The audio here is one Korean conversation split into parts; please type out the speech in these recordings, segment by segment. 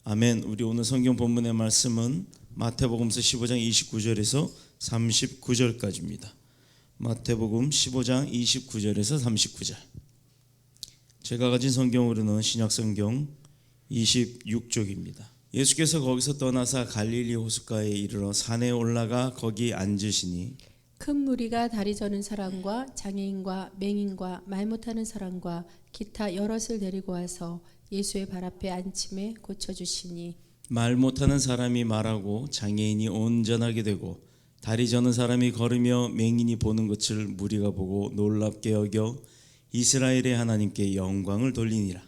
아멘. 우리 오늘 성경 본문의 말씀은 마태복음서 15장 29절에서 39절까지입니다. 마태복음 15장 29절에서 39절. 제가 가진 성경으로는 신약성경 26쪽입니다. 예수께서 거기서 떠나사 갈릴리 호숫가에 이르러 산에 올라가 거기 앉으시니 큰 무리가 다리 저는 사람과 장애인과 맹인과 말 못하는 사람과 기타 여럿을 데리고 와서 예수의 발 앞에 앉힘에 고쳐주시니 말 못하는 사람이 말하고 장애인이 온전하게 되고 다리 저는 사람이 걸으며 맹인이 보는 것을 무리가 보고 놀랍게 여겨 이스라엘의 하나님께 영광을 돌리니라.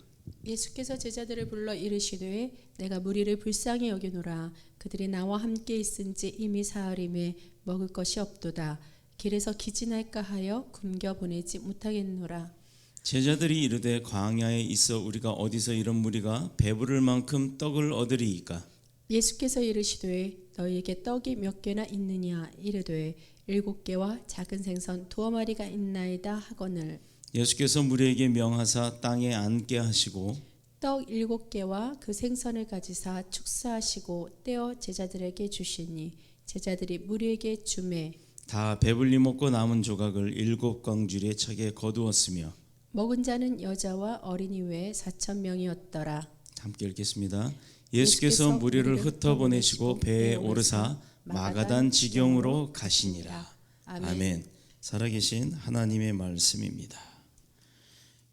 예수께서 제자들을 불러 이르시되 내가 무리를 불쌍히 여기노라. 그들이 나와 함께 있은지 이미 사흘임에 먹을 것이 없도다. 길에서 기진할까 하여 굶겨 보내지 못하겠노라. 제자들이 이르되 광야에 있어 우리가 어디서 이런 무리가 배부를 만큼 떡을 얻으리이까. 예수께서 이르시되 너희에게 떡이 몇 개나 있느냐. 이르되 7개와 작은 생선 2마리가 있나이다 하거늘. 예수께서 무리에게 명하사 땅에 앉게 하시고 떡 7개와 그 생선을 가지사 축사하시고 떼어 제자들에게 주시니 제자들이 무리에게 주매 다 배불리 먹고 남은 조각을 7광주리에 차게 거두었으며. 먹은 자는 여자와 어린이 외에 4,000명이었더라. 함께 읽겠습니다. 예수께서 무리를 흩어보내시고 배에 오르사 마가단 지경으로 가시니라. 아멘. 살아계신 하나님의 말씀입니다.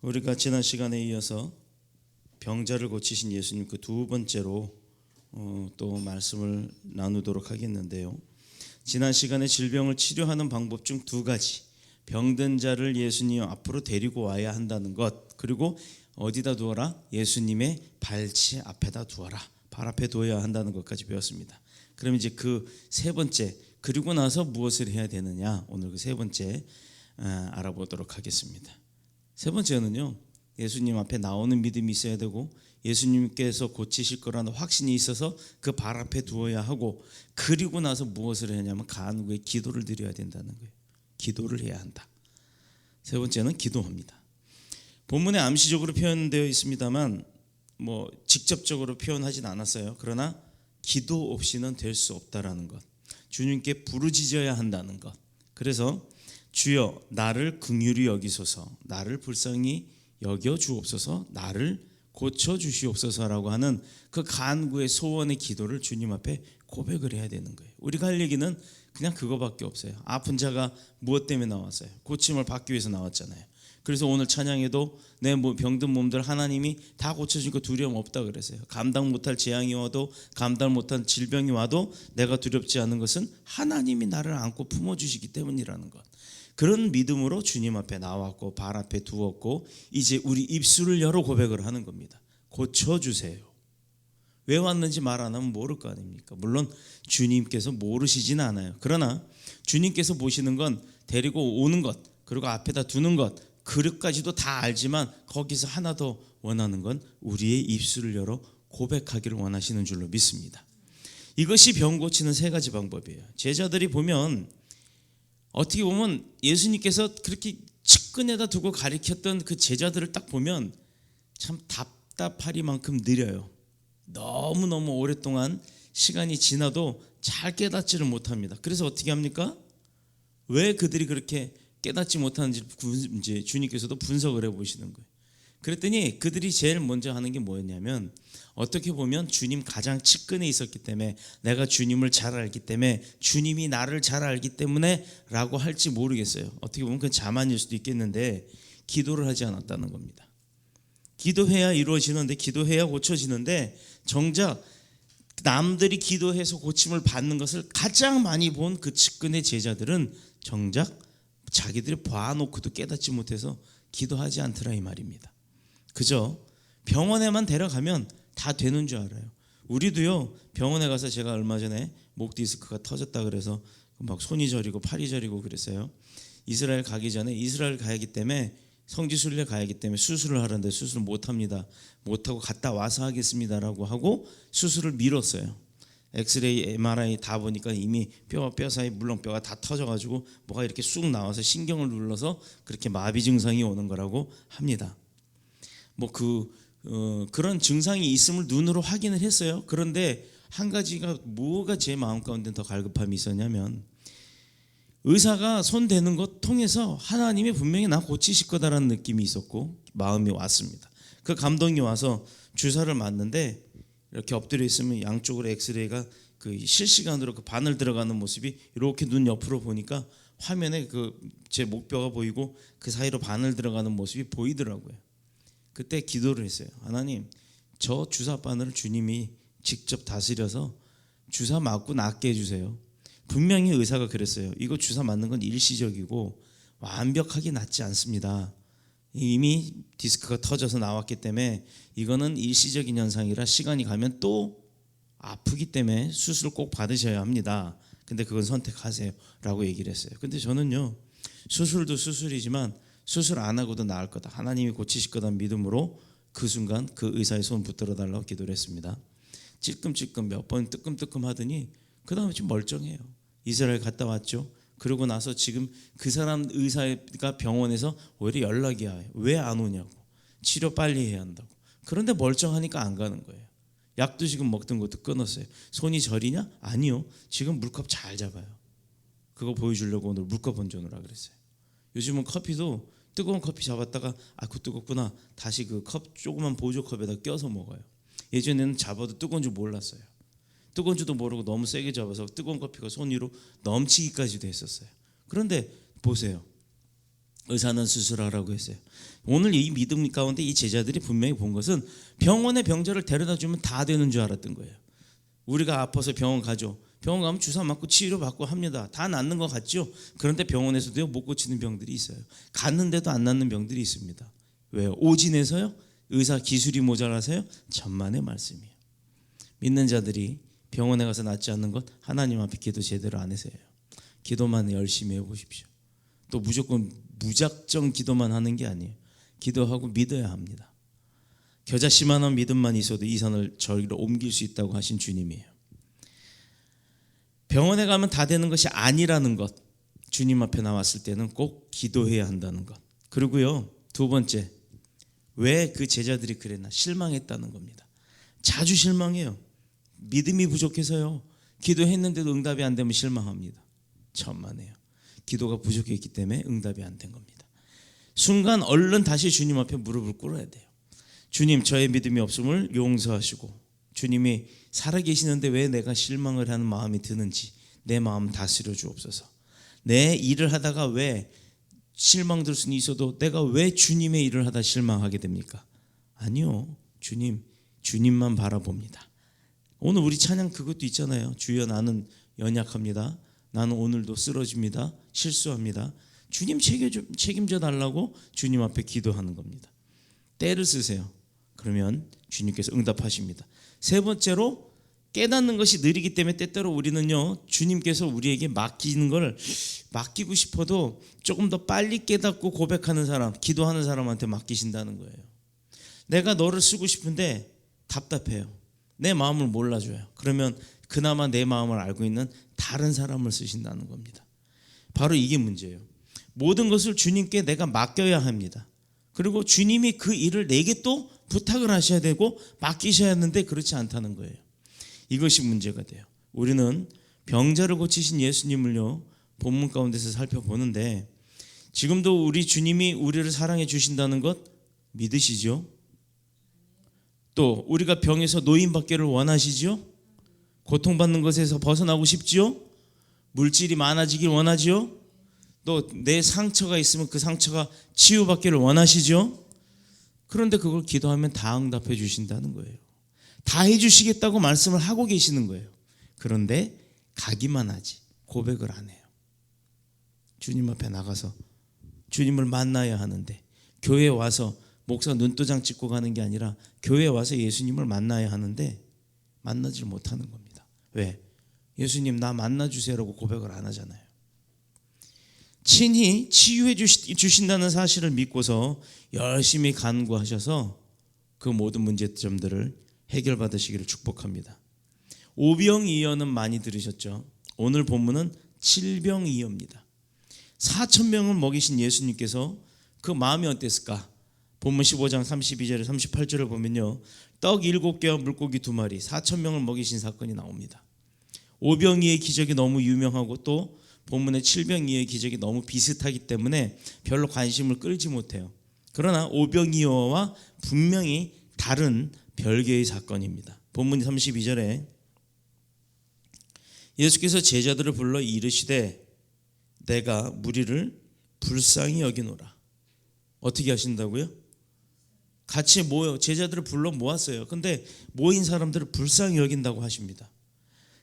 우리가 지난 시간에 이어서 병자를 고치신 예수님 그 두 번째로 또 말씀을 나누도록 하겠는데요. 지난 시간에 질병을 치료하는 방법 중 2가지, 병든 자를 예수님 앞으로 데리고 와야 한다는 것, 그리고 어디다 두어라? 예수님의 발치 앞에다 두어라, 발 앞에 두어야 한다는 것까지 배웠습니다. 그럼 이제 그 세 번째, 그리고 나서 무엇을 해야 되느냐, 오늘 그 세 번째 알아보도록 하겠습니다. 세 번째는요, 예수님 앞에 나오는 믿음이 있어야 되고 예수님께서 고치실 거라는 확신이 있어서 그 발 앞에 두어야 하고, 그리고 나서 무엇을 하냐면 간구에 기도를 드려야 된다는 거예요. 기도를 해야 한다. 세 번째는 기도합니다. 본문에 암시적으로 표현되어 있습니다만 직접적으로 표현하진 않았어요. 그러나 기도 없이는 될 수 없다라는 것, 주님께 부르짖어야 한다는 것. 그래서 주여 나를 긍휼히 여기소서, 나를 불쌍히 여겨 주옵소서, 나를 고쳐 주시옵소서라고 하는 그 간구의 소원의 기도를 주님 앞에 고백을 해야 되는 거예요. 우리가 할 얘기는 그냥 그거밖에 없어요. 아픈 자가 무엇 때문에 나왔어요? 고침을 받기 위해서 나왔잖아요. 그래서 오늘 찬양에도 내 병든 몸들 하나님이 다 고쳐주니까 두려움 없다 그랬어요. 감당 못할 재앙이 와도, 감당 못한 질병이 와도 내가 두렵지 않은 것은 하나님이 나를 안고 품어주시기 때문이라는 것. 그런 믿음으로 주님 앞에 나왔고 발 앞에 두었고, 이제 우리 입술을 열어 고백을 하는 겁니다. 고쳐주세요. 왜 왔는지 말 안 하면 모를 거 아닙니까? 물론 주님께서 모르시진 않아요. 그러나 주님께서 보시는 건 데리고 오는 것, 그리고 앞에다 두는 것, 그릇까지도 다 알지만 거기서 하나 더 원하는 건 우리의 입술을 열어 고백하기를 원하시는 줄로 믿습니다. 이것이 병 고치는 3가지 방법이에요. 제자들이 보면, 어떻게 보면 예수님께서 그렇게 측근에다 두고 가리켰던 그 제자들을 딱 보면 참 답답하리만큼 느려요. 너무너무 오랫동안 시간이 지나도 잘 깨닫지를 못합니다. 그래서 어떻게 합니까? 왜 그들이 그렇게 깨닫지 못하는지 이제 주님께서도 분석을 해보시는 거예요. 그랬더니 그들이 제일 먼저 하는 게 뭐였냐면, 어떻게 보면 주님 가장 측근에 있었기 때문에, 내가 주님을 잘 알기 때문에, 주님이 나를 잘 알기 때문에 라고 할지 모르겠어요. 어떻게 보면 그건 자만일 수도 있겠는데 기도를 하지 않았다는 겁니다. 기도해야 이루어지는데, 기도해야 고쳐지는데, 정작 남들이 기도해서 고침을 받는 것을 가장 많이 본 그 측근의 제자들은 정작 자기들이 봐놓고도 깨닫지 못해서 기도하지 않더라 이 말입니다. 그저 병원에만 데려가면 다 되는 줄 알아요. 우리도요, 병원에 가서 제가 얼마 전에 목 디스크가 터졌다 그래서 막 손이 저리고 팔이 저리고 그랬어요. 이스라엘 가기 전에, 이스라엘 가야기 때문에, 성지순례 가야기 때문에 수술을 하는데 수술을 못합니다. 못하고 갔다 와서 하겠습니다라고 하고 수술을 미뤘어요. 엑스레이, MRI 다 보니까 이미 뼈 사이 물렁뼈가 다 터져가지고 뭐가 이렇게 쑥 나와서 신경을 눌러서 그렇게 마비 증상이 오는 거라고 합니다. 그런 증상이 있음을 눈으로 확인을 했어요. 그런데 한 가지가 뭐가 제 마음 가운데 더 갈급함이 있었냐면 의사가 손 대는 것 통해서 하나님이 분명히 나 고치실 거다라는 느낌이 있었고 마음이 왔습니다. 그 감동이 와서 주사를 맞는데 이렇게 엎드려 있으면 양쪽으로 엑스레이가 그 실시간으로 그 바늘 들어가는 모습이 이렇게 눈 옆으로 보니까 화면에 그 제 목뼈가 보이고 그 사이로 바늘 들어가는 모습이 보이더라고요. 그때 기도를 했어요. 하나님, 저 주사 바늘을 주님이 직접 다스려서 주사 맞고 낫게 해주세요. 분명히 의사가 그랬어요. 이거 주사 맞는 건 일시적이고 완벽하게 낫지 않습니다. 이미 디스크가 터져서 나왔기 때문에 이거는 일시적인 현상이라 시간이 가면 또 아프기 때문에 수술을 꼭 받으셔야 합니다. 근데 그건 선택하세요 라고 얘기를 했어요. 근데 저는요, 수술도 수술이지만 수술 안 하고도 나을 거다, 하나님이 고치실 거다는 믿음으로 그 순간 그 의사의 손 붙들어 달라고 기도를 했습니다. 찔끔찔끔 몇 번 뜨끔뜨끔 하더니 그 다음에 좀 멀쩡해요. 이스라엘 갔다 왔죠. 그러고 나서 지금 그 사람 의사가 병원에서 오히려 연락이 와요. 왜 안 오냐고, 치료 빨리 해야 한다고. 그런데 멀쩡하니까 안 가는 거예요. 약도 지금 먹던 것도 끊었어요. 손이 저리냐? 아니요, 지금 물컵 잘 잡아요. 그거 보여주려고 오늘 물컵 얹어놓으라 그랬어요. 요즘은 커피도 뜨거운 커피 잡았다가 그거 뜨겁구나, 다시 그 컵 조그만 보조컵에다 껴서 먹어요. 예전에는 잡아도 뜨거운 줄 몰랐어요. 뜨거운 줄도 모르고 너무 세게 잡아서 뜨거운 커피가 손 위로 넘치기까지도 했었어요. 그런데 보세요, 의사는 수술하라고 했어요. 오늘 이 믿음 가운데 이 제자들이 분명히 본 것은 병원에 병자를 데려다 주면 다 되는 줄 알았던 거예요. 우리가 아파서 병원 가죠. 병원 가면 주사 맞고 치료받고 합니다. 다 낫는 것 같죠. 그런데 병원에서도요, 못 고치는 병들이 있어요. 갔는데도 안 낫는 병들이 있습니다. 왜요? 오진해서요? 의사 기술이 모자라서요? 천만의 말씀이에요. 믿는 자들이 병원에 가서 낫지 않는 것 하나님 앞에 기도 제대로 안 해서요. 기도만 열심히 해보십시오. 또 무작정 기도만 하는 게 아니에요. 기도하고 믿어야 합니다. 겨자씨만한 믿음만 있어도 이 산을 저리로 옮길 수 있다고 하신 주님이에요. 병원에 가면 다 되는 것이 아니라는 것, 주님 앞에 나왔을 때는 꼭 기도해야 한다는 것. 그리고요, 두 번째, 왜 그 제자들이 그랬나? 실망했다는 겁니다. 자주 실망해요. 믿음이 부족해서요, 기도했는데도 응답이 안 되면 실망합니다. 천만에요. 기도가 부족했기 때문에 응답이 안 된 겁니다. 순간 얼른 다시 주님 앞에 무릎을 꿇어야 돼요. 주님, 저의 믿음이 없음을 용서하시고, 주님이 살아계시는데 왜 내가 실망을 하는 마음이 드는지 내 마음 다스려 주옵소서. 내 일을 하다가 왜 실망될 수는 있어도 내가 왜 주님의 일을 하다 실망하게 됩니까? 아니요, 주님만 바라봅니다. 오늘 우리 찬양 그것도 있잖아요. 주여 나는 연약합니다. 나는 오늘도 쓰러집니다. 실수합니다. 주님 책임져 달라고 주님 앞에 기도하는 겁니다. 때를 쓰세요. 그러면 주님께서 응답하십니다. 세 번째로, 깨닫는 것이 느리기 때문에 때때로 우리는요, 주님께서 우리에게 맡기고 싶어도 조금 더 빨리 깨닫고 고백하는 사람, 기도하는 사람한테 맡기신다는 거예요. 내가 너를 쓰고 싶은데 답답해요. 내 마음을 몰라줘요. 그러면 그나마 내 마음을 알고 있는 다른 사람을 쓰신다는 겁니다. 바로 이게 문제예요. 모든 것을 주님께 내가 맡겨야 합니다. 그리고 주님이 그 일을 내게 또 부탁을 하셔야 되고 맡기셔야 하는데 그렇지 않다는 거예요. 이것이 문제가 돼요. 우리는 병자를 고치신 예수님을요, 본문 가운데서 살펴보는데 지금도 우리 주님이 우리를 사랑해 주신다는 것 믿으시죠? 또 우리가 병에서 노인받기를 원하시죠? 고통받는 것에서 벗어나고 싶지요? 물질이 많아지길 원하지요? 또 내 상처가 있으면 그 상처가 치유받기를 원하시죠? 그런데 그걸 기도하면 다 응답해 주신다는 거예요. 다 해주시겠다고 말씀을 하고 계시는 거예요. 그런데 가기만 하지 고백을 안 해요. 주님 앞에 나가서 주님을 만나야 하는데, 교회에 와서 목사 눈도장 찍고 가는 게 아니라 교회에 와서 예수님을 만나야 하는데 만나질 못하는 겁니다. 왜? 예수님 나 만나주세요라고 고백을 안 하잖아요. 친히 치유해 주신다는 사실을 믿고서 열심히 간구하셔서 그 모든 문제점들을 해결받으시기를 축복합니다. 오병이어는 많이 들으셨죠? 오늘 본문은 칠병이어입니다. 4,000명을 먹이신 예수님께서 그 마음이 어땠을까? 본문 15장 32절에 38절을 보면요, 떡 7개와 물고기 2마리 4,000명을 먹이신 사건이 나옵니다. 오병이의 기적이 너무 유명하고 또 본문의 7병이의 기적이 너무 비슷하기 때문에 별로 관심을 끌지 못해요. 그러나 오병이어와 분명히 다른 별개의 사건입니다. 본문 32절에 예수께서 제자들을 불러 이르시되 내가 무리를 불쌍히 여기노라. 어떻게 하신다고요? 같이 모여 제자들을 불러 모았어요. 근데 모인 사람들을 불쌍히 여긴다고 하십니다.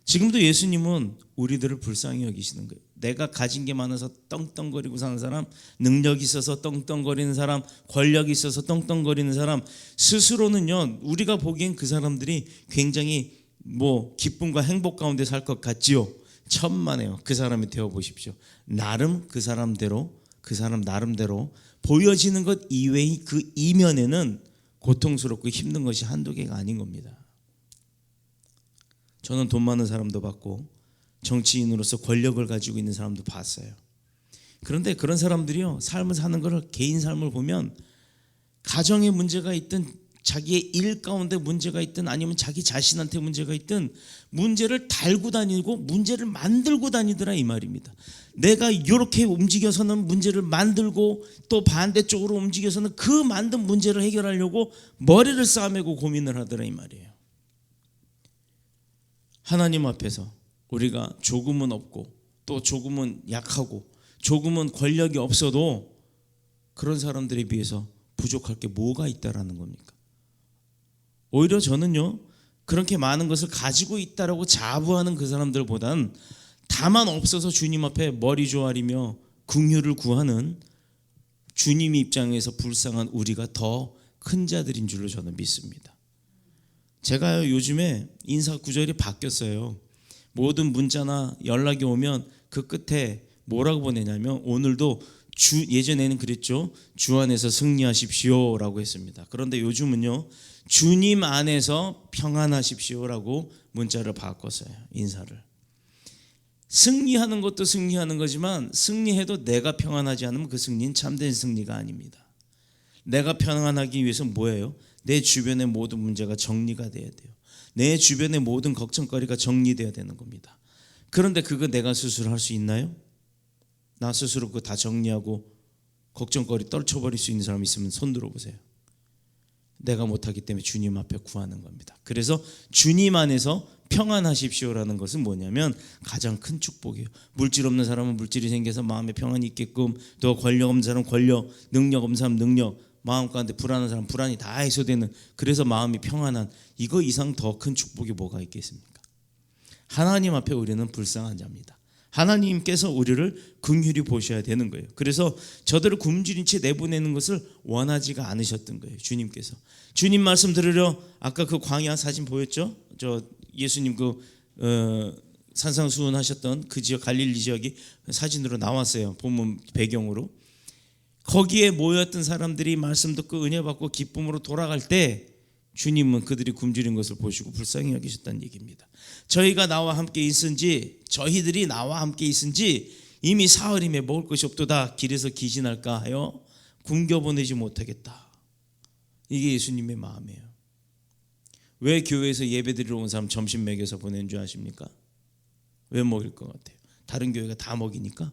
지금도 예수님은 우리들을 불쌍히 여기시는 거예요. 내가 가진 게 많아서 떵떵거리고 사는 사람, 능력이 있어서 떵떵거리는 사람, 권력이 있어서 떵떵거리는 사람, 스스로는요, 우리가 보기엔 그 사람들이 굉장히 기쁨과 행복 가운데 살 것 같지요. 천만에요. 그 사람이 되어 보십시오. 나름 그 사람 나름대로 보여지는 것 이외의 그 이면에는 고통스럽고 힘든 것이 한두 개가 아닌 겁니다. 저는 돈 많은 사람도 봤고 정치인으로서 권력을 가지고 있는 사람도 봤어요. 그런데 그런 사람들이요, 삶을 사는 걸, 개인 삶을 보면 가정에 문제가 있든 자기의 일 가운데 문제가 있든 아니면 자기 자신한테 문제가 있든 문제를 달고 다니고 문제를 만들고 다니더라 이 말입니다. 내가 이렇게 움직여서는 문제를 만들고 또 반대쪽으로 움직여서는 그 만든 문제를 해결하려고 머리를 싸매고 고민을 하더라 이 말이에요. 하나님 앞에서 우리가 조금은 없고 또 조금은 약하고 조금은 권력이 없어도 그런 사람들에 비해서 부족할 게 뭐가 있다라는 겁니까? 오히려 저는요, 그렇게 많은 것을 가지고 있다라고 자부하는 그 사람들보단 다만 없어서 주님 앞에 머리 조아리며 긍휼을 구하는 주님 입장에서 불쌍한 우리가 더 큰 자들인 줄로 저는 믿습니다. 제가요, 요즘에 인사 구절이 바뀌었어요. 모든 문자나 연락이 오면 그 끝에 뭐라고 보내냐면 오늘도 예전에는 그랬죠. 주 안에서 승리하십시오라고 했습니다. 그런데 요즘은요, 주님 안에서 평안하십시오라고 문자를 바꿨어요. 인사를. 승리하는 것도 승리하는 거지만 승리해도 내가 평안하지 않으면 그 승리는 참된 승리가 아닙니다. 내가 평안하기 위해서 뭐예요? 내 주변의 모든 문제가 정리가 돼야 돼요. 내 주변의 모든 걱정거리가 정리돼야 되는 겁니다. 그런데 그거 내가 스스로 할 수 있나요? 나 스스로 그거 다 정리하고 걱정거리 떨쳐버릴 수 있는 사람 있으면 손 들어보세요. 내가 못하기 때문에 주님 앞에 구하는 겁니다. 그래서 주님 안에서 평안하십시오라는 것은 뭐냐면 가장 큰 축복이에요. 물질 없는 사람은 물질이 생겨서 마음에 평안이 있게끔, 또 권력 없는 사람은 권력, 능력 없는 사람은 능력, 마음 가운데 불안한 사람은 불안이 다 해소되는, 그래서 마음이 평안한, 이거 이상 더 큰 축복이 뭐가 있겠습니까? 하나님 앞에 우리는 불쌍한 자입니다. 하나님께서 우리를 긍휼히 보셔야 되는 거예요. 그래서 저들을 굶주린 채 내보내는 것을 원하지가 않으셨던 거예요. 주님께서. 주님 말씀 들으려 아까 그 광야 사진 보였죠? 저 예수님 산상수훈하셨던 그 지역, 갈릴리 지역이 사진으로 나왔어요. 본문 배경으로. 거기에 모였던 사람들이 말씀 듣고 은혜 받고 기쁨으로 돌아갈 때 주님은 그들이 굶주린 것을 보시고 불쌍히 여기셨다는 얘기입니다. 저희들이 나와 함께 있은지 이미 사흘임에 먹을 것이 없도다. 길에서 기진할까 하여 굶겨보내지 못하겠다. 이게 예수님의 마음이에요. 왜 교회에서 예배드리러 온 사람 점심 먹여서 보낸 줄 아십니까? 왜 먹일 것 같아요? 다른 교회가 다 먹이니까?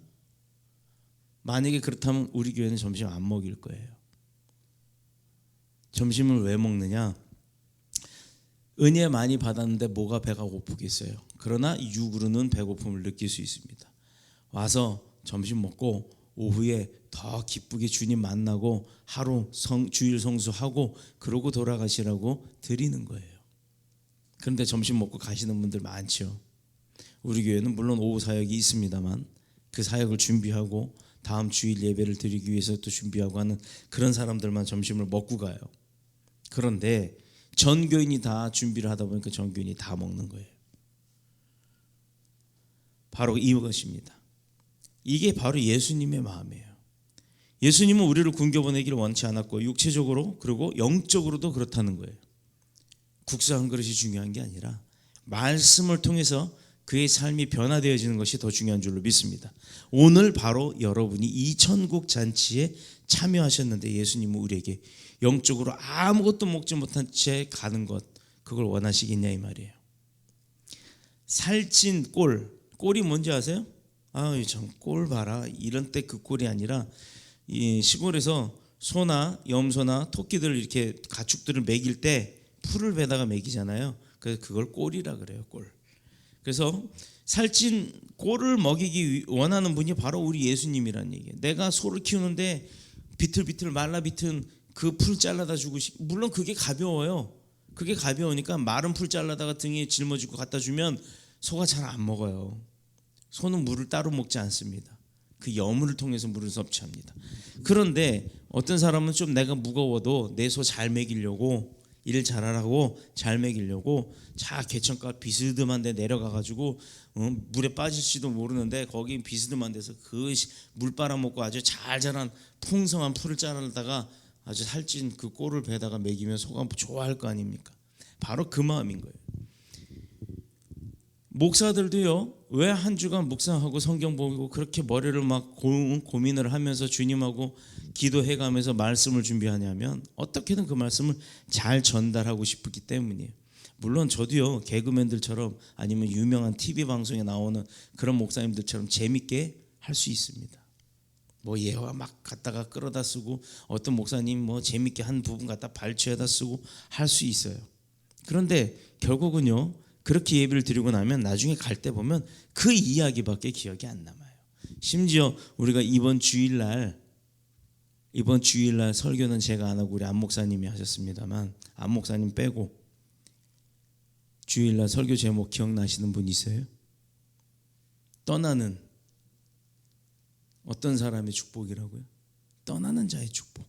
만약에 그렇다면 우리 교회는 점심 안 먹일 거예요. 점심을 왜 먹느냐? 은혜 많이 받았는데 뭐가 배가 고프겠어요. 그러나 육으로는 배고픔을 느낄 수 있습니다. 와서 점심 먹고 오후에 더 기쁘게 주님 만나고 하루 주일 성수하고 그러고 돌아가시라고 드리는 거예요. 그런데 점심 먹고 가시는 분들 많죠. 우리 교회는 물론 오후 사역이 있습니다만 그 사역을 준비하고 다음 주일 예배를 드리기 위해서 또 준비하고 하는 그런 사람들만 점심을 먹고 가요. 그런데 전 교인이 다 준비를 하다 보니까 전 교인이 다 먹는 거예요. 바로 이것입니다. 이게 바로 예수님의 마음이에요. 예수님은 우리를 굶겨보내기를 원치 않았고 육체적으로 그리고 영적으로도 그렇다는 거예요. 국수 한 그릇이 중요한 게 아니라 말씀을 통해서 그의 삶이 변화되어지는 것이 더 중요한 줄로 믿습니다. 오늘 바로 여러분이 이 천국 잔치에 참여하셨는데 예수님은 우리에게 영적으로 아무것도 먹지 못한 채 가는 것, 그걸 원하시겠냐 이 말이에요. 살찐 꼴이 뭔지 아세요? 아유 참 꼴 봐라, 이런 때 그 꼴이 아니라 이 시골에서 소나 염소나 토끼들 이렇게 가축들을 먹일 때 풀을 베다가 먹이잖아요. 그래서 그걸 꼴이라 그래요. 꼴. 그래서 살찐 꼴을 먹이기 원하는 분이 바로 우리 예수님이라는 얘기예요. 내가 소를 키우는데 비틀비틀 말라비튼 그 풀 잘라다 주고 물론 그게 가벼워요. 그게 가벼우니까 마른 풀 잘라다가 등에 짊어지고 갖다 주면 소가 잘 안 먹어요. 소는 물을 따로 먹지 않습니다. 그 여물을 통해서 물을 섭취합니다. 그런데 어떤 사람은 좀 내가 무거워도 내 소 잘 먹이려고, 일 잘하라고 잘 먹이려고 자 개천가 비스듬한 데 내려가가지고 물에 빠질지도 모르는데 거기 비스듬한 데서 그 물 빨아먹고 아주 잘 자란 풍성한 풀을 자르다가 아주 살찐 그 꼴을 베다가 먹이면 소가 좋아할 거 아닙니까? 바로 그 마음인 거예요. 목사들도요, 왜 한 주간 묵상하고 성경 보고 그렇게 머리를 막 고민을 하면서 주님하고 기도해가면서 말씀을 준비하냐면 어떻게든 그 말씀을 잘 전달하고 싶기 때문이에요. 물론 저도요, 개그맨들처럼 아니면 유명한 TV 방송에 나오는 그런 목사님들처럼 재밌게 할 수 있습니다. 뭐 예화 막 갖다가 끌어다 쓰고 어떤 목사님 뭐 재밌게 한 부분 갖다 발췌해다 쓰고 할 수 있어요. 그런데 결국은요, 그렇게 예배를 드리고 나면 나중에 갈 때 보면 그 이야기밖에 기억이 안 남아요. 심지어 우리가 이번 주일날 설교는 제가 안 하고 우리 안 목사님이 하셨습니다만, 안 목사님 빼고 주일날 설교 제목 기억나시는 분 있어요? 떠나는 어떤 사람의 축복이라고요? 떠나는 자의 축복.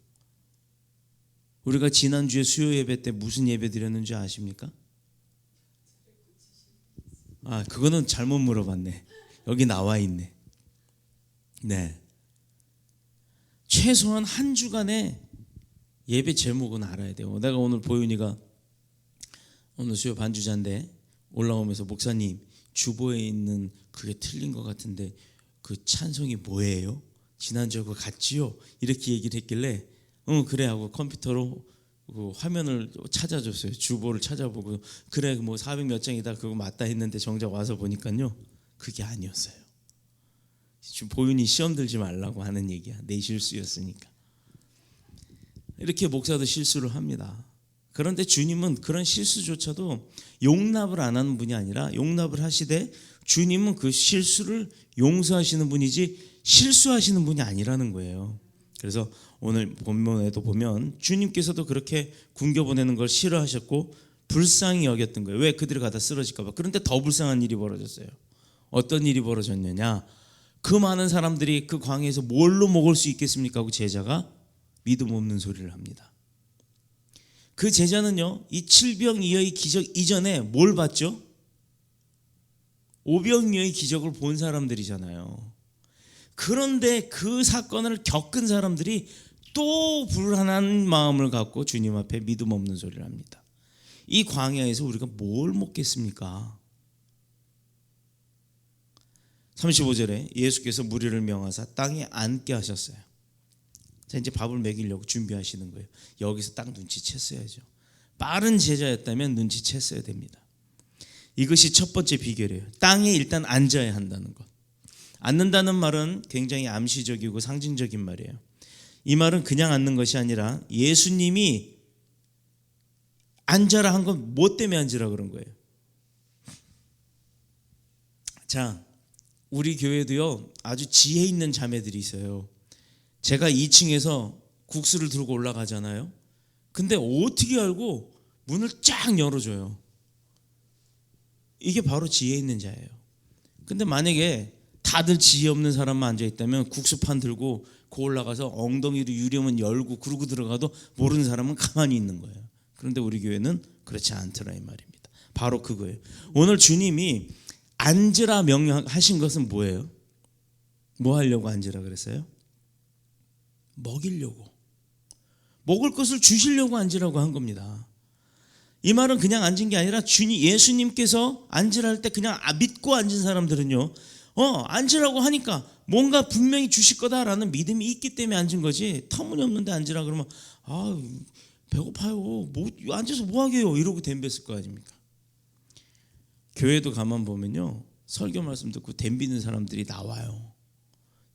우리가 지난주에 수요 예배 때 무슨 예배 드렸는지 아십니까? 아, 그거는 잘못 물어봤네. 여기 나와 있네. 네. 최소한 한 주간의 예배 제목은 알아야 돼요. 내가 오늘 보윤이가 오늘 수요 반주자인데 올라오면서 목사님 주보에 있는 그게 틀린 것 같은데 그 찬송이 뭐예요? 지난주에 그거 같지요? 이렇게 얘기를 했길래 그래 하고 컴퓨터로 그 화면을 찾아줬어요. 주보를 찾아보고 그래 뭐 400 몇 장이다 그거 맞다 했는데 정작 와서 보니까요 그게 아니었어요. 지금 보윤이 시험 들지 말라고 하는 얘기야. 내 실수였으니까. 이렇게 목사도 실수를 합니다. 그런데 주님은 그런 실수조차도 용납을 안 하는 분이 아니라 용납을 하시되 주님은 그 실수를 용서하시는 분이지 실수하시는 분이 아니라는 거예요. 그래서 오늘 본문에도 보면 주님께서도 그렇게 굶겨보내는 걸 싫어하셨고 불쌍히 여겼던 거예요. 왜? 그들이 가다 쓰러질까 봐. 그런데 더 불쌍한 일이 벌어졌어요. 어떤 일이 벌어졌느냐, 그 많은 사람들이 그 광야에서 뭘로 먹을 수 있겠습니까 하고 제자가 믿음 없는 소리를 합니다. 그 제자는요, 이 7병이어의 기적 이전에 뭘 봤죠? 5병이어의 기적을 본 사람들이잖아요. 그런데 그 사건을 겪은 사람들이 또 불안한 마음을 갖고 주님 앞에 믿음 없는 소리를 합니다. 이 광야에서 우리가 뭘 먹겠습니까? 35절에 예수께서 무리를 명하사 땅에 앉게 하셨어요. 자, 이제 밥을 먹이려고 준비하시는 거예요. 여기서 딱 눈치챘어야죠. 빠른 제자였다면 눈치챘어야 됩니다. 이것이 첫 번째 비결이에요. 땅에 일단 앉아야 한다는 것. 앉는다는 말은 굉장히 암시적이고 상징적인 말이에요. 이 말은 그냥 앉는 것이 아니라 예수님이 앉아라 한 건 뭐 때문에 앉으라 그런 거예요. 자, 우리 교회도요 아주 지혜 있는 자매들이 있어요. 제가 2층에서 국수를 들고 올라가잖아요. 근데 어떻게 알고 문을 쫙 열어줘요. 이게 바로 지혜 있는 자예요. 근데 만약에 다들 지혜 없는 사람만 앉아있다면 국수판 들고 그 올라가서 엉덩이로 유리문 열고 그러고 들어가도 모르는 사람은 가만히 있는 거예요. 그런데 우리 교회는 그렇지 않더라 이 말입니다. 바로 그거예요. 오늘 주님이 앉으라 명령하신 것은 뭐예요? 뭐 하려고 앉으라 그랬어요? 먹이려고. 먹을 것을 주시려고 앉으라고 한 겁니다. 이 말은 그냥 앉은 게 아니라 예수님께서 앉으라 할 때 그냥 믿고 앉은 사람들은요 앉으라고 하니까 뭔가 분명히 주실 거다라는 믿음이 있기 때문에 앉은 거지. 터무니없는데 앉으라 그러면 배고파요. 뭐 앉아서 뭐 하게요? 이러고 덤볐을 거 아닙니까? 교회도 가만 보면요, 설교 말씀 듣고 덤비는 사람들이 나와요.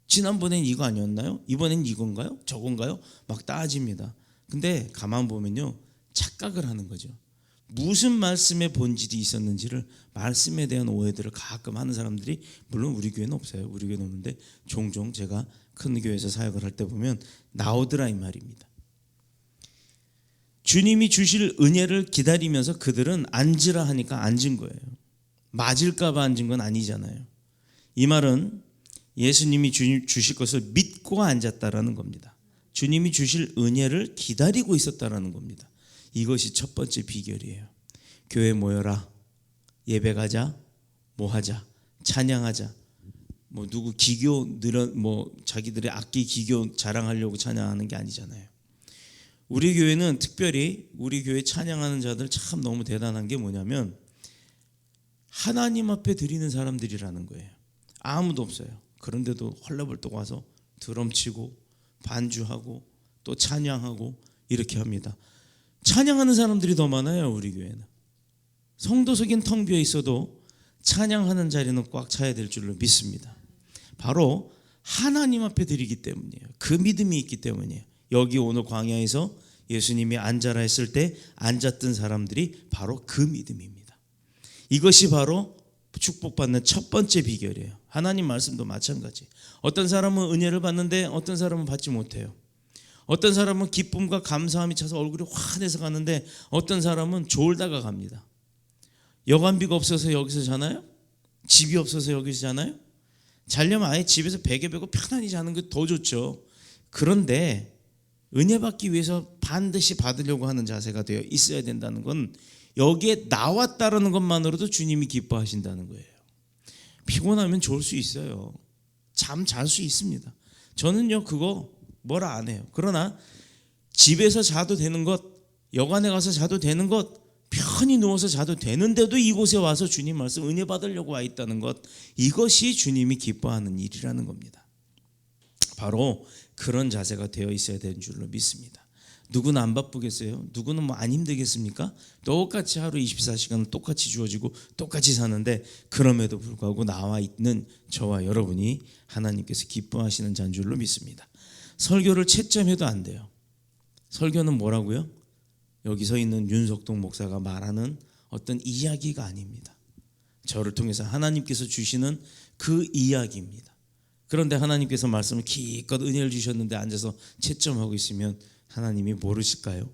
지난번엔 이거 아니었나요? 이번엔 이건가요? 저건가요? 막 따집니다. 근데 가만 보면요, 착각을 하는 거죠. 무슨 말씀의 본질이 있었는지를, 말씀에 대한 오해들을 가끔 하는 사람들이, 물론 우리 교회는 없어요. 우리 교회는 없는데 종종 제가 큰 교회에서 사역을 할 때 보면 나오더라 이 말입니다. 주님이 주실 은혜를 기다리면서 그들은 앉으라 하니까 앉은 거예요. 맞을까 봐 앉은 건 아니잖아요. 이 말은 예수님이 주실 것을 믿고 앉았다라는 겁니다. 주님이 주실 은혜를 기다리고 있었다라는 겁니다. 이것이 첫 번째 비결이에요. 교회 모여라, 예배 가자, 뭐 하자, 찬양하자, 뭐 누구 기교 자기들의 악기 기교 자랑하려고 찬양하는 게 아니잖아요. 우리 교회는 특별히 우리 교회 찬양하는 자들 참 너무 대단한 게 뭐냐면 하나님 앞에 드리는 사람들이라는 거예요. 아무도 없어요. 그런데도 헐레벌떡 와서 드럼 치고 반주하고 또 찬양하고 이렇게 합니다. 찬양하는 사람들이 더 많아요. 우리 교회는 성도석엔 텅 비어 있어도 찬양하는 자리는 꽉 차야 될 줄로 믿습니다. 바로 하나님 앞에 드리기 때문이에요. 그 믿음이 있기 때문이에요. 여기 오늘 광야에서 예수님이 앉아라 했을 때 앉았던 사람들이 바로 그 믿음입니다. 이것이 바로 축복받는 첫 번째 비결이에요. 하나님 말씀도 마찬가지. 어떤 사람은 은혜를 받는데 어떤 사람은 받지 못해요. 어떤 사람은 기쁨과 감사함이 차서 얼굴이 환해서 가는데 어떤 사람은 졸다가 갑니다. 여관비가 없어서 여기서 자나요? 집이 없어서 여기서 자나요? 자려면 아예 집에서 베개 베고 편안히 자는 게 더 좋죠. 그런데 은혜 받기 위해서 반드시 받으려고 하는 자세가 되어 있어야 된다는 건 여기에 나왔다라는 것만으로도 주님이 기뻐하신다는 거예요. 피곤하면 졸 수 있어요. 잠 잘 수 있습니다. 저는요 그거 뭐라 안 해요. 그러나 집에서 자도 되는 것, 여관에 가서 자도 되는 것, 편히 누워서 자도 되는데도 이곳에 와서 주님 말씀 은혜 받으려고 와 있다는 것, 이것이 주님이 기뻐하는 일이라는 겁니다. 바로 그런 자세가 되어 있어야 되는 줄로 믿습니다. 누구는 안 바쁘겠어요? 누구는 뭐 안 힘들겠습니까? 똑같이 하루 24시간은 똑같이 주어지고 똑같이 사는데 그럼에도 불구하고 나와 있는 저와 여러분이 하나님께서 기뻐하시는 자인 줄로 믿습니다. 설교를 채점해도 안 돼요. 설교는 뭐라고요? 여기 서 있는 윤석동 목사가 말하는 어떤 이야기가 아닙니다. 저를 통해서 하나님께서 주시는 그 이야기입니다. 그런데 하나님께서 말씀을 기껏 은혜를 주셨는데 앉아서 채점하고 있으면 하나님이 모르실까요?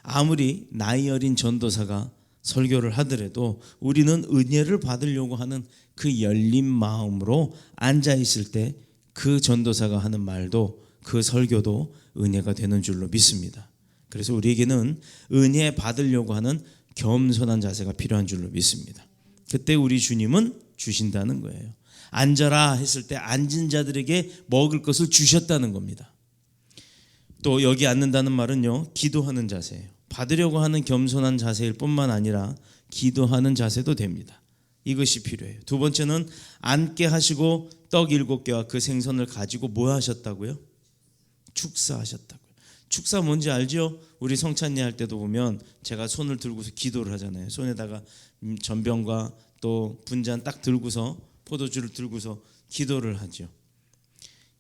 아무리 나이 어린 전도사가 설교를 하더라도 우리는 은혜를 받으려고 하는 그 열린 마음으로 앉아있을 때 그 전도사가 하는 말도 그 설교도 은혜가 되는 줄로 믿습니다. 그래서 우리에게는 은혜 받으려고 하는 겸손한 자세가 필요한 줄로 믿습니다. 그때 우리 주님은 주신다는 거예요. 앉아라 했을 때 앉은 자들에게 먹을 것을 주셨다는 겁니다. 또 여기 앉는다는 말은요, 기도하는 자세예요. 받으려고 하는 겸손한 자세일 뿐만 아니라 기도하는 자세도 됩니다. 이것이 필요해요. 두 번째는 앉게 하시고 떡 7개와 그 생선을 가지고 뭐 하셨다고요? 축사하셨다고요. 축사 뭔지 알죠? 우리 성찬례 할 때도 보면 제가 손을 들고서 기도를 하잖아요. 손에다가 전병과 또 분잔 딱 들고서 포도주를 들고서 기도를 하죠.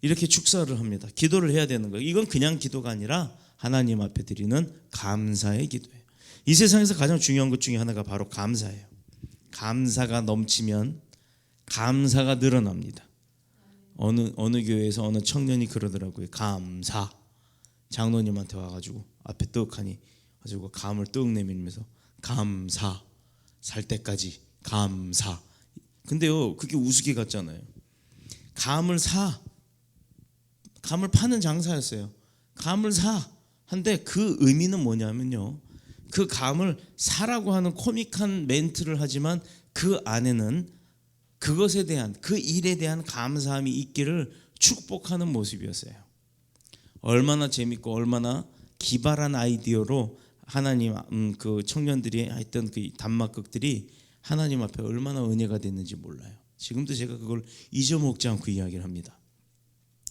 이렇게 축사를 합니다. 기도를 해야 되는 거예요. 이건 그냥 기도가 아니라 하나님 앞에 드리는 감사의 기도예요. 이 세상에서 가장 중요한 것 중에 하나가 바로 감사예요. 감사가 넘치면 감사가 늘어납니다. 어느 교회에서 어느 청년이 그러더라고요. 감사. 장로님한테 와가지고 앞에 떡하니 가지고 감을 떡 내밀면서 감사. 살 때까지 감사. 근데요, 그게 우스개 같잖아요. 감을 파는 장사였어요. 감을 사. 한데 그 의미는 뭐냐면요, 그 감을 사라고 하는 코믹한 멘트를 하지만 그 안에는 그것에 대한, 그 일에 대한 감사함이 있기를 축복하는 모습이었어요. 얼마나 재밌고 얼마나 기발한 아이디어로 하나님 그 청년들이 했던 그 단막극들이 하나님 앞에 얼마나 은혜가 됐는지 몰라요. 지금도 제가 그걸 잊어먹지 않고 이야기를 합니다.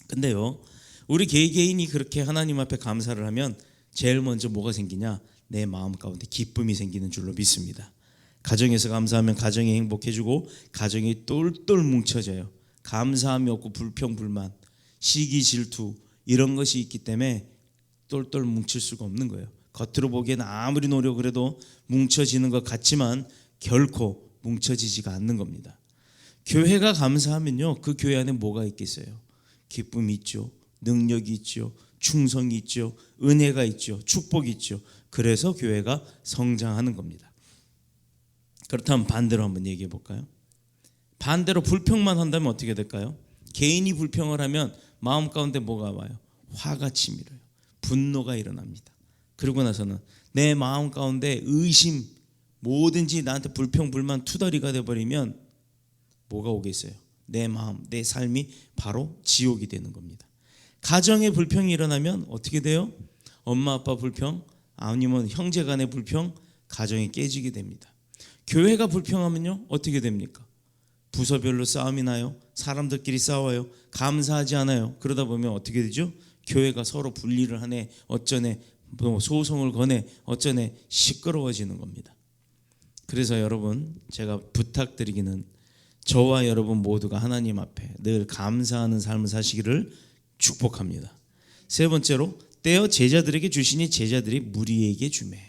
근데요, 우리 개개인이 그렇게 하나님 앞에 감사를 하면 제일 먼저 뭐가 생기냐? 내 마음 가운데 기쁨이 생기는 줄로 믿습니다. 가정에서 감사하면 가정이 행복해지고 가정이 똘똘 뭉쳐져요. 감사함이 없고 불평불만, 시기 질투 이런 것이 있기 때문에 똘똘 뭉칠 수가 없는 거예요. 겉으로 보기에는 아무리 노력을 해도 뭉쳐지는 것 같지만 결코 뭉쳐지지가 않는 겁니다. 교회가 감사하면요, 그 교회 안에 뭐가 있겠어요? 기쁨이 있죠, 능력이 있죠, 충성이 있죠, 은혜가 있죠, 축복이 있죠. 그래서 교회가 성장하는 겁니다. 그렇다면 반대로 한번 얘기해 볼까요? 반대로 불평만 한다면 어떻게 될까요? 개인이 불평을 하면 마음 가운데 뭐가 와요? 화가 치밀어요. 분노가 일어납니다. 그러고 나서는 내 마음 가운데 의심, 뭐든지 나한테 불평, 불만, 투덜이가 돼버리면 뭐가 오겠어요? 내 마음, 내 삶이 바로 지옥이 되는 겁니다. 가정에 불평이 일어나면 어떻게 돼요? 엄마 아빠 불평, 아니면 형제 간의 불평, 가정이 깨지게 됩니다. 교회가 불평하면요, 어떻게 됩니까? 부서별로 싸움이 나요. 사람들끼리 싸워요. 감사하지 않아요. 그러다 보면 어떻게 되죠? 교회가 서로 분리를 하네, 어쩌네, 소송을 거네, 어쩌네, 시끄러워지는 겁니다. 그래서 여러분, 제가 부탁드리기는 저와 여러분 모두가 하나님 앞에 늘 감사하는 삶을 사시기를 축복합니다. 세 번째로, 떼어 제자들에게 주시니 제자들이 무리에게 주매.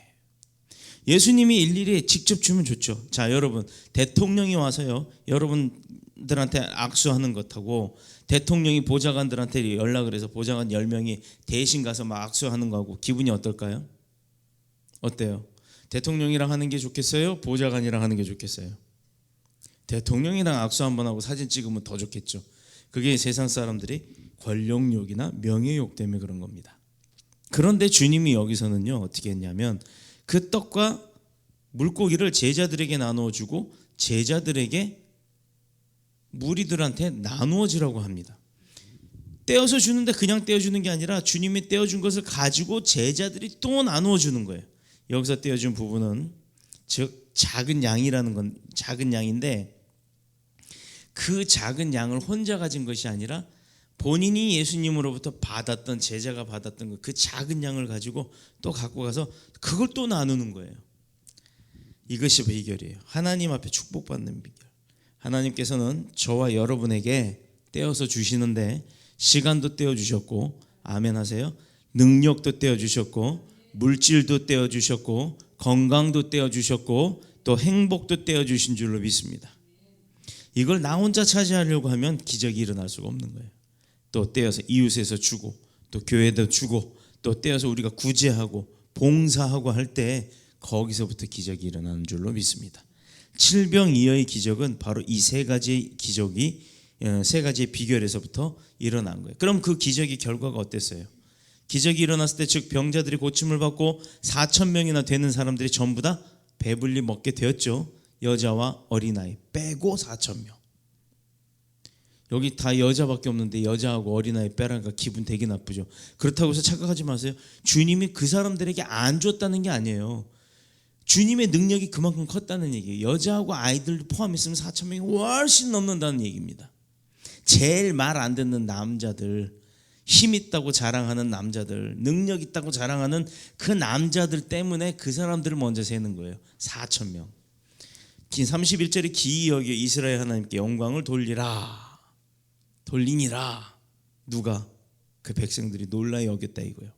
예수님이 일일이 직접 주면 좋죠. 자, 여러분, 대통령이 와서요, 여러분들한테 악수하는 것하고 대통령이 보좌관들한테 연락을 해서 보좌관 10명이 대신 가서 막 악수하는 거하고 기분이 어떨까요? 어때요? 대통령이랑 하는 게 좋겠어요? 보좌관이랑 하는 게 좋겠어요? 대통령이랑 악수 한번 하고 사진 찍으면 더 좋겠죠. 그게 세상 사람들이 권력욕이나 명예욕 때문에 그런 겁니다. 그런데 주님이 여기서는요, 어떻게 했냐면 그 떡과 물고기를 제자들에게 나누어 주고 제자들에게 무리들한테 나누어 주라고 합니다. 떼어서 주는데 그냥 떼어주는 게 아니라 주님이 떼어준 것을 가지고 제자들이 또 나누어 주는 거예요. 여기서 떼어준 부분은 즉 작은 양이라는 건 작은 양인데, 그 작은 양을 혼자 가진 것이 아니라 본인이 예수님으로부터 받았던, 제자가 받았던 그 작은 양을 가지고 또 갖고 가서 그걸 또 나누는 거예요. 이것이 비결이에요. 하나님 앞에 축복받는 비결. 하나님께서는 저와 여러분에게 떼어서 주시는데 시간도 떼어주셨고, 아멘 하세요. 능력도 떼어주셨고, 물질도 떼어주셨고, 건강도 떼어주셨고, 또 행복도 떼어주신 줄로 믿습니다. 이걸 나 혼자 차지하려고 하면 기적이 일어날 수가 없는 거예요. 또 떼어서 이웃에서 주고, 또 교회도 주고, 또 떼어서 우리가 구제하고 봉사하고 할 때 거기서부터 기적이 일어나는 줄로 믿습니다. 칠병이어의 기적은 바로 이 세 가지의 기적이, 세 가지의 비결에서부터 일어난 거예요. 그럼 그 기적의 결과가 어땠어요? 기적이 일어났을 때, 즉 병자들이 고침을 받고 4,000명이나 되는 사람들이 전부 다 배불리 먹게 되었죠. 여자와 어린아이 빼고 4,000명. 여기 다 여자밖에 없는데 여자하고 어린아이 빼라니까 기분 되게 나쁘죠. 그렇다고 해서 착각하지 마세요. 주님이 그 사람들에게 안 줬다는 게 아니에요. 주님의 능력이 그만큼 컸다는 얘기예요. 여자하고 아이들도 포함했으면 4,000명이 훨씬 넘는다는 얘기입니다. 제일 말 안 듣는 남자들, 힘 있다고 자랑하는 남자들, 능력 있다고 자랑하는 그 남자들 때문에 그 사람들을 먼저 세는 거예요. 4,000명. 31절에 기이 여겨 이스라엘 하나님께 영광을 돌리니라. 누가? 그 백성들이 놀라 여겼다 이거예요.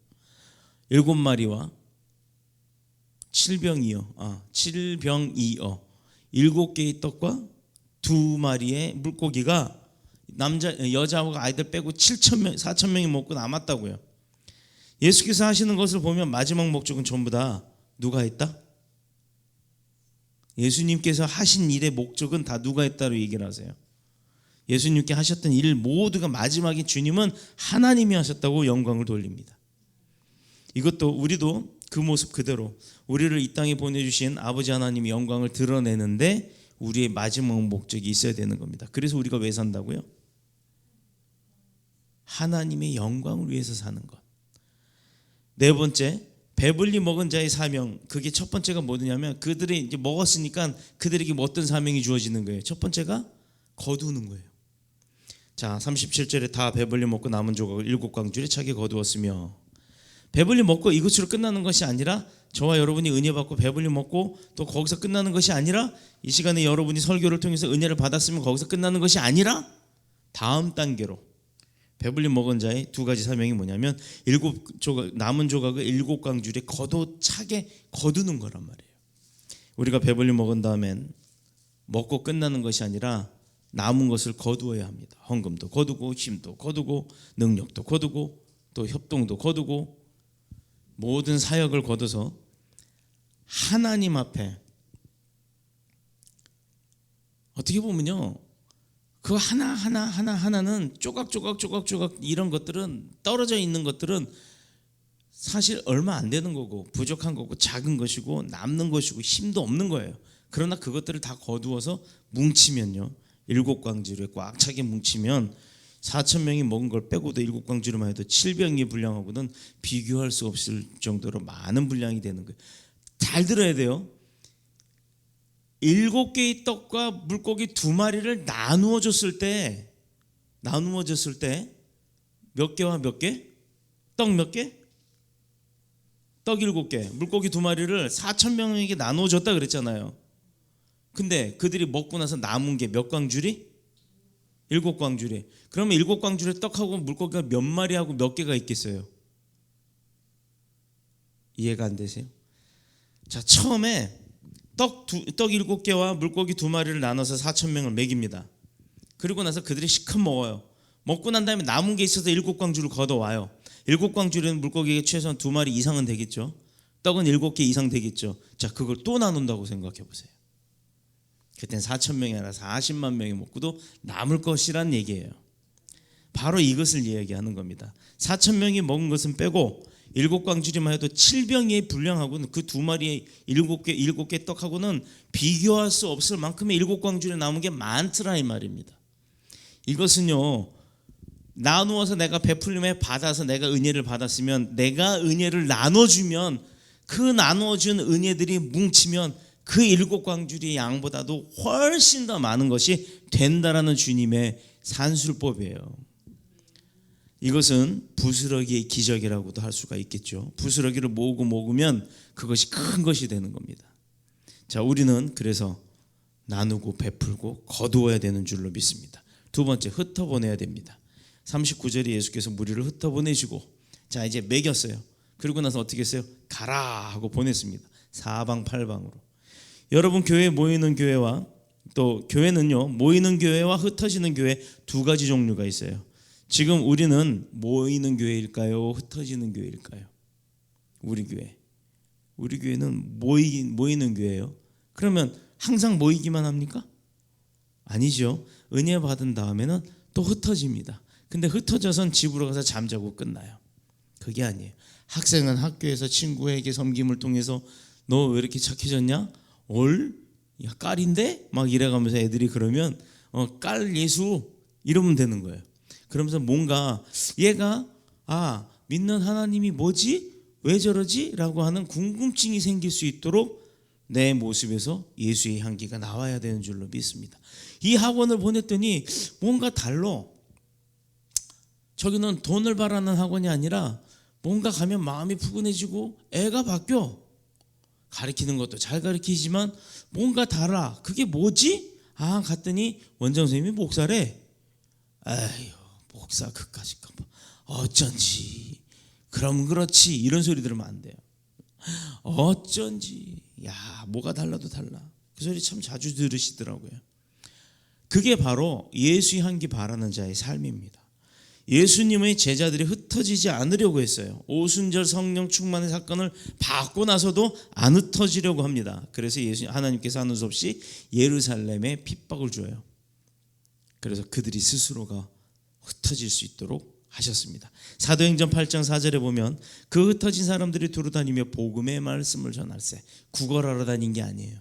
7마리와 7병이어 7개의 떡과 2마리의 물고기가 여자와 아이들 빼고 4,000명이 먹고 남았다고요. 예수께서 하시는 것을 보면 마지막 목적은 전부 다 누가 했다? 예수님께서 하신 일의 목적은 다 누가 했다로 얘기를 하세요. 예수님께 하셨던 일 모두가 마지막에 주님은 하나님이 하셨다고 영광을 돌립니다. 이것도 우리도 그 모습 그대로 우리를 이 땅에 보내주신 아버지 하나님의 영광을 드러내는데 우리의 마지막 목적이 있어야 되는 겁니다. 그래서 우리가 왜 산다고요? 하나님의 영광을 위해서 사는 것. 네 번째, 배불리 먹은 자의 사명. 그게 첫 번째가 뭐냐면 그들이 이제 먹었으니까 그들에게 어떤 사명이 주어지는 거예요. 첫 번째가 거두는 거예요. 자, 37절에 다 배불리 먹고 남은 조각을 7광줄에 차게 거두었으며, 배불리 먹고 이것으로 끝나는 것이 아니라, 저와 여러분이 은혜 받고 배불리 먹고 또 거기서 끝나는 것이 아니라, 이 시간에 여러분이 설교를 통해서 은혜를 받았으면 거기서 끝나는 것이 아니라 다음 단계로 배불리 먹은 자의 두 가지 사명이 뭐냐면 남은 조각을 7광줄에 차게 거두는 거란 말이에요. 우리가 배불리 먹은 다음엔 먹고 끝나는 것이 아니라 남은 것을 거두어야 합니다. 헌금도 거두고 힘도 거두고 능력도 거두고 또 협동도 거두고 모든 사역을 거둬서 하나님 앞에, 어떻게 보면요, 그 하나는 조각 이런 것들은, 떨어져 있는 것들은 사실 얼마 안 되는 거고 부족한 거고 작은 것이고 남는 것이고 힘도 없는 거예요. 그러나 그것들을 다 거두어서 뭉치면요, 7광줄에 꽉 차게 뭉치면 4,000명이 먹은 걸 빼고도 7광줄만 해도 700의 분량하고는 비교할 수 없을 정도로 많은 분량이 되는 거예요. 잘 들어야 돼요. 7개의 떡과 물고기 2마리를 나누어 줬을 때 몇 개와 몇 개? 떡 몇 개? 떡 7개, 물고기 2마리를 4,000명에게 나누어 줬다 그랬잖아요. 근데 그들이 먹고 나서 남은 게 몇 광줄이? 7광줄이. 그러면 7광줄에 떡하고 물고기가 몇 마리하고 몇 개가 있겠어요? 이해가 안 되세요? 자, 처음에 떡 7개와 물고기 2마리를 나눠서 4,000명을 먹입니다. 그리고 나서 그들이 시컷 먹어요. 먹고 난 다음에 남은 게 있어서 7광줄을 걷어와요. 7광줄에는 물고기가 최소한 2마리 이상은 되겠죠. 떡은 7개 이상 되겠죠. 자, 그걸 또 나눈다고 생각해 보세요. 그땐 4,000명이 아니라 40만 명이 먹고도 남을 것이란 얘기예요. 바로 이것을 이야기하는 겁니다. 4,000명이 먹은 것은 빼고 7광줄이만 해도 7병의 분량하고는 그 2마리의 7개 떡하고는 비교할 수 없을 만큼의 7광줄에 남은 게 많더라 이 말입니다. 이것은요, 나누어서 내가 베풀림에 받아서 내가 은혜를 받았으면, 내가 은혜를 나눠주면, 그 나눠준 은혜들이 뭉치면 그 7광줄이 양보다도 훨씬 더 많은 것이 된다라는 주님의 산술법이에요. 이것은 부스러기의 기적이라고도 할 수가 있겠죠. 부스러기를 모으고 먹으면 그것이 큰 것이 되는 겁니다. 자, 우리는 그래서 나누고 베풀고 거두어야 되는 줄로 믿습니다. 두 번째, 흩어보내야 됩니다. 39절에 예수께서 무리를 흩어보내시고, 자, 이제 먹였어요. 그리고 나서 어떻게 했어요? 가라 하고 보냈습니다. 사방팔방으로. 여러분, 교회에 모이는 교회와, 또 교회는요, 모이는 교회와 흩어지는 교회 두 가지 종류가 있어요. 지금 우리는 모이는 교회일까요? 흩어지는 교회일까요? 우리 교회는 모이는 교회예요. 그러면 항상 모이기만 합니까? 아니죠. 은혜 받은 다음에는 또 흩어집니다. 근데 흩어져선 집으로 가서 잠자고 끝나요. 그게 아니에요. 학생은 학교에서 친구에게 섬김을 통해서 너 왜 이렇게 착해졌냐? 야, 깔인데? 막 이래가면서 애들이 그러면 깔 예수 이러면 되는 거예요. 그러면서 뭔가 얘가 믿는 하나님이 뭐지? 왜 저러지? 라고 하는 궁금증이 생길 수 있도록 내 모습에서 예수의 향기가 나와야 되는 줄로 믿습니다. 이 학원을 보냈더니 뭔가 달라. 저기는 돈을 바라는 학원이 아니라 뭔가 가면 마음이 푸근해지고 애가 바뀌어. 가르치는 것도 잘 가르치지만 뭔가 달라. 그게 뭐지? 갔더니 원장 선생님이 목사래. 에휴, 목사 그까짓 거 어쩐지. 그럼 그렇지. 이런 소리 들으면 안 돼요. 어쩐지. 야, 뭐가 달라도 달라. 그 소리 참 자주 들으시더라고요. 그게 바로 예수의 향기 바라는 자의 삶입니다. 예수님의 제자들이 흩어지지 않으려고 했어요. 오순절 성령 충만의 사건을 받고 나서도 안 흩어지려고 합니다. 그래서 하나님께서 하는 수 없이 예루살렘에 핍박을 줘요. 그래서 그들이 스스로가 흩어질 수 있도록 하셨습니다. 사도행전 8장 4절에 보면 그 흩어진 사람들이 두루다니며 복음의 말씀을 전할세. 구걸하러 다닌 게 아니에요.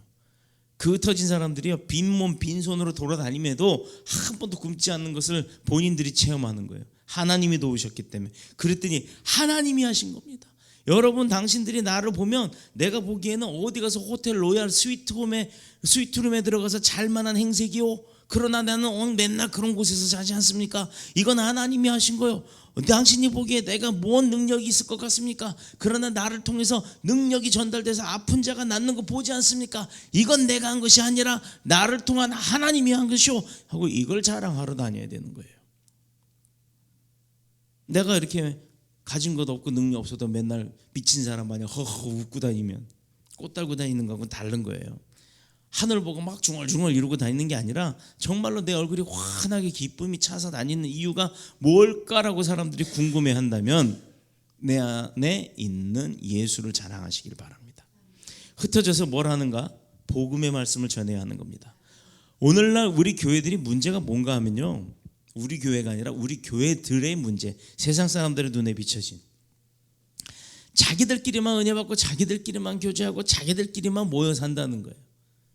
그 흩어진 사람들이요, 빈몸 빈손으로 돌아다님에도 한 번도 굶지 않는 것을 본인들이 체험하는 거예요. 하나님이 도우셨기 때문에. 그랬더니 하나님이 하신 겁니다. 여러분 당신들이 나를 보면 내가 보기에는 어디 가서 호텔 로얄 스위트룸에 들어가서 잘 만한 행색이요. 그러나 나는 오늘 맨날 그런 곳에서 자지 않습니까? 이건 하나님이 하신 거요. 당신이 보기에 내가 뭔 능력이 있을 것 같습니까? 그러나 나를 통해서 능력이 전달돼서 아픈 자가 낫는 거 보지 않습니까? 이건 내가 한 것이 아니라 나를 통한 하나님이 한 것이요 하고 이걸 자랑하러 다녀야 되는 거예요. 내가 이렇게 가진 것도 없고 능력 없어도 맨날 미친 사람 마냥 허허 웃고 다니면 꽃 달고 다니는 거하고는 다른 거예요. 하늘 보고 막 중얼중얼 이러고 다니는 게 아니라 정말로 내 얼굴이 환하게 기쁨이 차서 다니는 이유가 뭘까라고 사람들이 궁금해한다면 내 안에 있는 예수를 자랑하시길 바랍니다. 흩어져서 뭘 하는가? 복음의 말씀을 전해야 하는 겁니다. 오늘날 우리 교회들이 문제가 뭔가 하면요, 우리 교회가 아니라 우리 교회들의 문제, 세상 사람들의 눈에 비춰진 자기들끼리만 은혜 받고 자기들끼리만 교제하고 자기들끼리만 모여 산다는 거예요.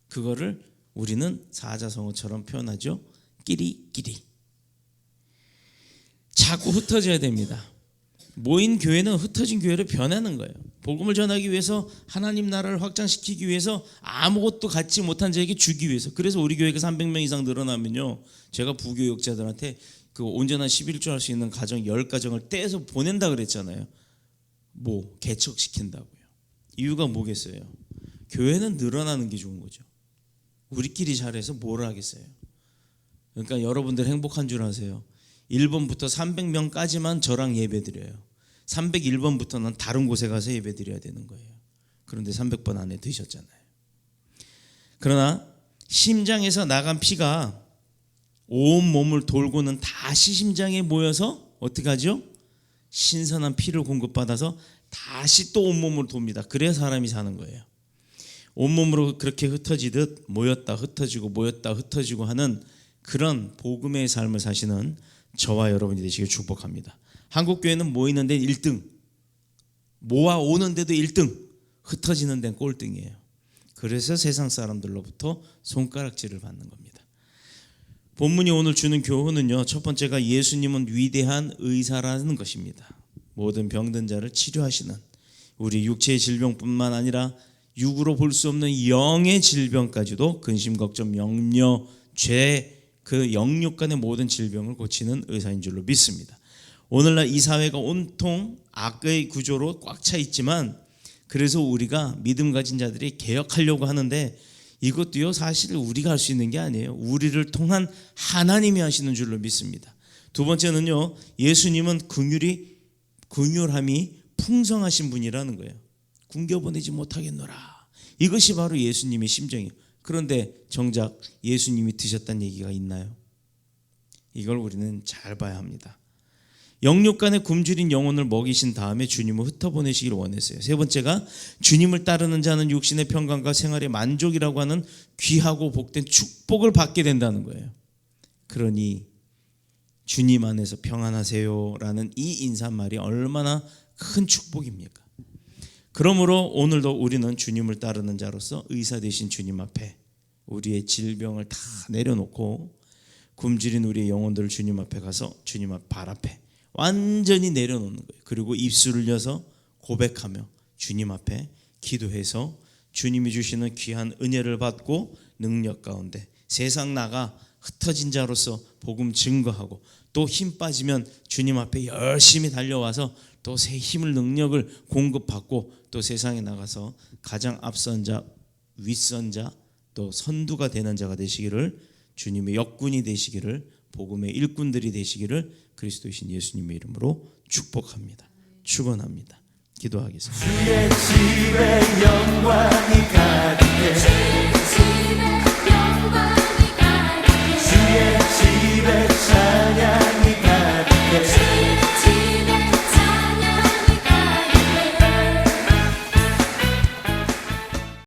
그거를 우리는 사자성어처럼 표현하죠. 끼리끼리. 자꾸 흩어져야 됩니다. 모인 교회는 흩어진 교회로 변하는 거예요. 복음을 전하기 위해서, 하나님 나라를 확장시키기 위해서, 아무것도 갖지 못한 자에게 주기 위해서. 그래서 우리 교회가 300명 이상 늘어나면요, 제가 부교육자들한테 그 온전한 11조 할 수 있는 가정 10가정을 떼서 보낸다 그랬잖아요. 개척시킨다고요. 이유가 뭐겠어요? 교회는 늘어나는 게 좋은 거죠. 우리끼리 잘해서 뭘 하겠어요. 그러니까 여러분들 행복한 줄 아세요. 1번부터 300명까지만 저랑 예배드려요. 301번부터는 다른 곳에 가서 예배드려야 되는 거예요. 그런데 300번 안에 드셨잖아요. 그러나 심장에서 나간 피가 온 몸을 돌고는 다시 심장에 모여서 어떻게 하죠? 신선한 피를 공급받아서 다시 또 온몸으로 돕니다. 그래야 사람이 사는 거예요. 온몸으로 그렇게 흩어지듯 모였다 흩어지고 모였다 흩어지고 하는 그런 복음의 삶을 사시는 저와 여러분이 되시길 축복합니다. 한국교회는 모이는 데는 1등, 모아오는 데도 1등, 흩어지는 데는 꼴등이에요. 그래서 세상 사람들로부터 손가락질을 받는 겁니다. 본문이 오늘 주는 교훈은요, 첫 번째가 예수님은 위대한 의사라는 것입니다. 모든 병든 자를 치료하시는, 우리 육체의 질병뿐만 아니라 육으로 볼 수 없는 영의 질병까지도 근심, 걱정, 염려, 죄, 그 영육 간의 모든 질병을 고치는 의사인 줄로 믿습니다. 오늘날 이 사회가 온통 악의 구조로 꽉 차 있지만, 그래서 우리가 믿음 가진 자들이 개혁하려고 하는데, 이것도요 사실 우리가 할 수 있는 게 아니에요. 우리를 통한 하나님이 하시는 줄로 믿습니다. 두 번째는요, 예수님은 긍휼함이 풍성하신 분이라는 거예요. 굶겨보내지 못하겠노라. 이것이 바로 예수님의 심정이에요. 그런데 정작 예수님이 드셨다는 얘기가 있나요? 이걸 우리는 잘 봐야 합니다. 영육 간의 굶주린 영혼을 먹이신 다음에 주님을 흩어보내시기를 원했어요. 세 번째가 주님을 따르는 자는 육신의 평강과 생활의 만족이라고 하는 귀하고 복된 축복을 받게 된다는 거예요. 그러니 주님 안에서 평안하세요라는 이 인사말이 얼마나 큰 축복입니까? 그러므로 오늘도 우리는 주님을 따르는 자로서 의사 되신 주님 앞에 우리의 질병을 다 내려놓고 굶주린 우리의 영혼들을 주님 앞에 가서 주님 앞 발 앞에 완전히 내려놓는 거예요. 그리고 입술을 여서 고백하며 주님 앞에 기도해서 주님이 주시는 귀한 은혜를 받고 능력 가운데 세상 나가 흩어진 자로서 복음 증거하고, 또 힘 빠지면 주님 앞에 열심히 달려와서 또 새 힘을 능력을 공급받고, 또 세상에 나가서 가장 앞선 자, 윗선 자, 또 선두가 되는 자가 되시기를, 주님의 역군이 되시기를, 복음의 일꾼들이 되시기를 그리스도이신 예수님의 이름으로 축복합니다. 축원합니다. 기도하겠습니다. 주의 집에 영광이